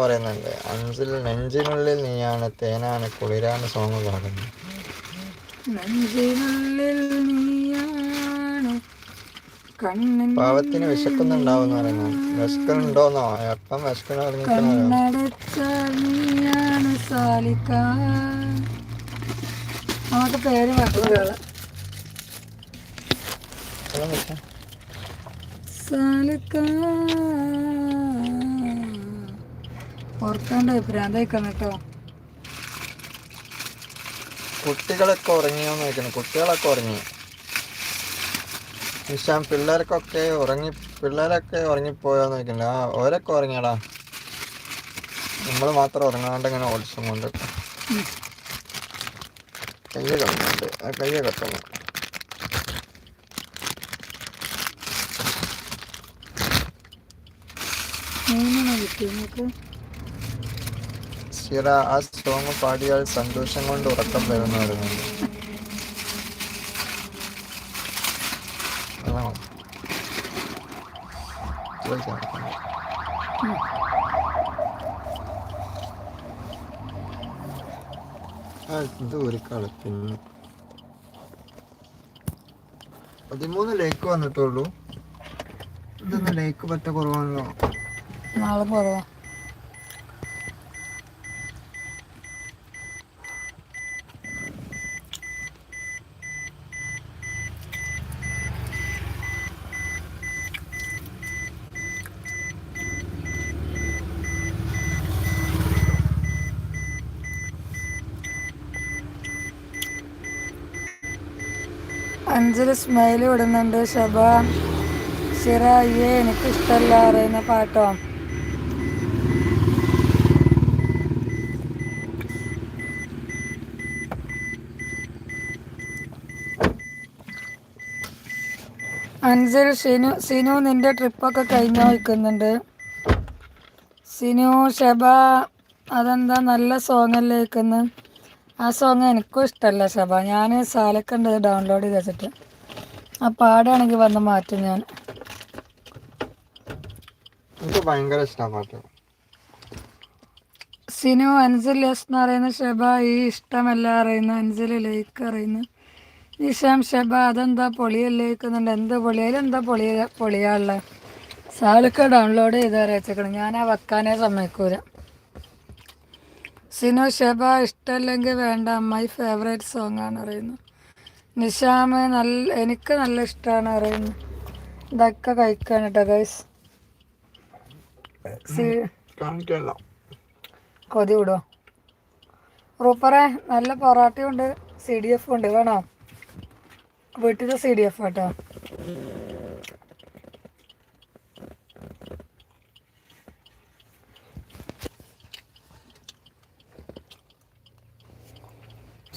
പറയുന്നുണ്ട് അഞ്ചിൽ നെഞ്ചിനുള്ളിൽ നീയാണ് തേനാണ് കുളിരാണ് സോങ് പാടുന്നത്. നെഞ്ചിനുള്ളിൽ നീയാണ് പാവത്തിന് വിശക്കുന്നുണ്ടാവും പറയുന്നു. വിശക്കുന്നുണ്ടോന്നോ? എപ്പം വിശക്കണ ഇറങ്ങിക്കണോ? കണ്ണടച്ചാൽ നീയാണ് സാലിക്ക. നമുക്ക് പേര് വെക്കുക സാലിക്ക. ഓർക്കാണ്ട് ഭ്രാന്തയിക്കണം കേട്ടോ. കുട്ടികളൊക്കെ ഉറങ്ങിയോന്ന് ചോദിക്കണം. കുട്ടികളൊക്കെ ഉറങ്ങി. നിശാം പിള്ളേരൊക്കെ ഉറങ്ങിപ്പോയോന്ന് ചോദിക്കണ്ട. ഓരൊക്കെ ഉറങ്ങിയടാ. നമ്മൾ മാത്രം ഉറങ്ങാണ്ട് ഇങ്ങനെ ഓടിച്ചും കൊണ്ട് കയ്യ കളുന്നുണ്ട്. ആ കയ്യ കത്തുന്നു. സിറ ആ സോങ് പാടിയാൽ സന്തോഷം കൊണ്ട് ഉറക്കം വരുന്നവരുന്നു. ഇത് ഒരു കളത്തിന് 13 ലൈക്ക് വന്നിട്ടുള്ളൂ. ഇതൊന്ന് ലൈക്ക് പറ്റ കുറവാണല്ലോ. നാളെ കുറവാ. അഞ്ചിൽ സ്മൈൽ വിടുന്നുണ്ട്. ഷബാൻ ഷിറ അയ്യേ എനിക്കിഷ്ടല്ല അറിയുന്ന പാട്ടോ. അഞ്ചിൽ സിനു നിന്റെ ട്രിപ്പൊക്കെ കഴിഞ്ഞോ വയ്ക്കുന്നുണ്ട്. സിനു ഷബ അതെന്താ നല്ല സോങ് അല്ലേ വയ്ക്കുന്നത്. ആ സോങ് എനിക്കും ഇഷ്ടമല്ല ഷബ. ഞാൻ സാലക്കുണ്ട് ഡൗൺലോഡ് ചെയ്ത് വെച്ചിട്ട്. ആ പാടാണെങ്കിൽ വന്ന് മാറ്റും ഞാൻ. എനിക്ക് ഭയങ്കര ഇഷ്ടമാണ് പാട്ട്. സിനു അഞ്ചിൽ എസ് എന്ന് പറയുന്ന ഷബ ഈ ഇഷ്ടമല്ല അറിയുന്നു. അഞ്ചിൽ ലൈക്ക് അറിയുന്നു. നിഷാം ഷബ അതെന്താ പൊളിയല്ലേ വയ്ക്കുന്നുണ്ട്. എന്ത് പൊളിയാലും എന്താ പൊളിയാനുള്ള സാലൊക്കെ ഡൗൺലോഡ് ചെയ്ത് അറിയിച്ചേക്കണം. ഞാൻ ആ വെക്കാനേ സമ്മതിക്കൂല. സിനു ഷബ ഇഷ്ടമല്ലെങ്കിൽ വേണ്ട മൈ ഫേവറേറ്റ് സോങ് ആണ് അറിയുന്നു. നിഷാം എനിക്ക് നല്ല ഇഷ്ടമാണ് അറിയുന്നു. ഇതൊക്കെ കഴിക്കാൻ കേട്ടോ ഗൈസ്. കൊതി വിടോ റൂപ്പറെ. നല്ല പൊറോട്ടയും ഉണ്ട് CDF ഉണ്ട്. വേണോ? വീട്ടിലെ CDF കേട്ടോ.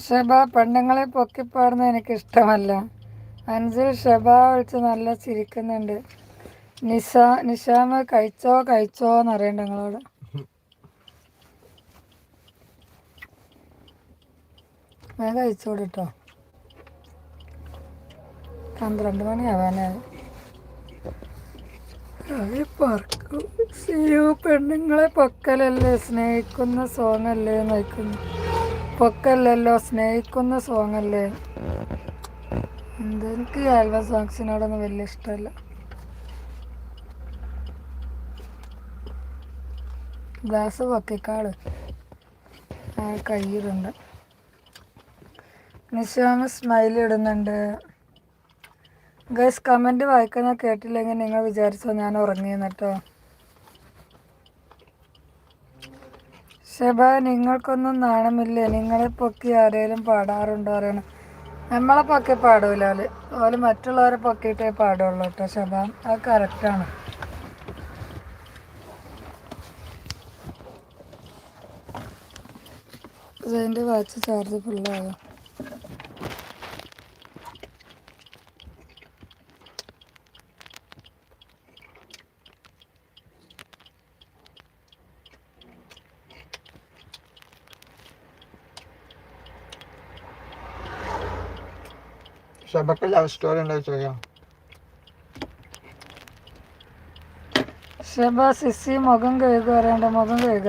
ഷബ പെണ്ണുങ്ങളെ പൊക്കിപ്പാടുന്നത് എനിക്കിഷ്ടമല്ല. അഞ്ചിൽ ഷബ വിളിച്ച് നല്ല ചിരിക്കുന്നുണ്ട്. നിഷാമ് കഴിച്ചോ എന്നറിയണ്ട നിങ്ങളോട്. ഞാൻ കഴിച്ചോട് കേട്ടോ. 12 മണിയാവാനായി. പെണ്ണുങ്ങളെ പൊക്കലല്ലേ സ്നേഹിക്കുന്ന സോങ് അല്ലേ നയിക്കുന്നു. പൊക്കല്ലല്ലോ സ്നേഹിക്കുന്ന സോങ് അല്ലേ. എനിക്ക് ആൽബം സോങ്സിനോടൊന്നും വലിയ ഇഷ്ടമല്ല. ഗ്ലാസ് പൊക്കിക്കാട് ആ കയ്യിലുണ്ട്. നിശാമ് സ്മൈൽ ഇടുന്നുണ്ട്. ഗൈസ് കമൻറ്റ് വായിക്കുന്ന കേട്ടില്ലെങ്കിൽ നിങ്ങൾ വിചാരിച്ചോ ഞാൻ ഉറങ്ങിയെന്ന് കേട്ടോ. ഷബ നിങ്ങൾക്കൊന്നും നാണമില്ലേ. നിങ്ങളെ പൊക്കി ആരേലും പാടാറുണ്ടോ അറിയണം. നമ്മളെ പൊക്കി പാടൂല. ഓല് മറ്റുള്ളവരെ പൊക്കിയിട്ടേ പാടുള്ളൂ കേട്ടോ ഷബ. അത് കറക്റ്റാണ്. ഇതിൻ്റെ വാച്ച് ചാർജ് ഫുള്ളായോ? ഷബക്ക് ലവ് സ്റ്റോറി ഉണ്ടായി ചോദിക്കാം. ഷബ സിസി മുഖം കഴുകുക പറയണ്ട മുഖം കഴുകാൻ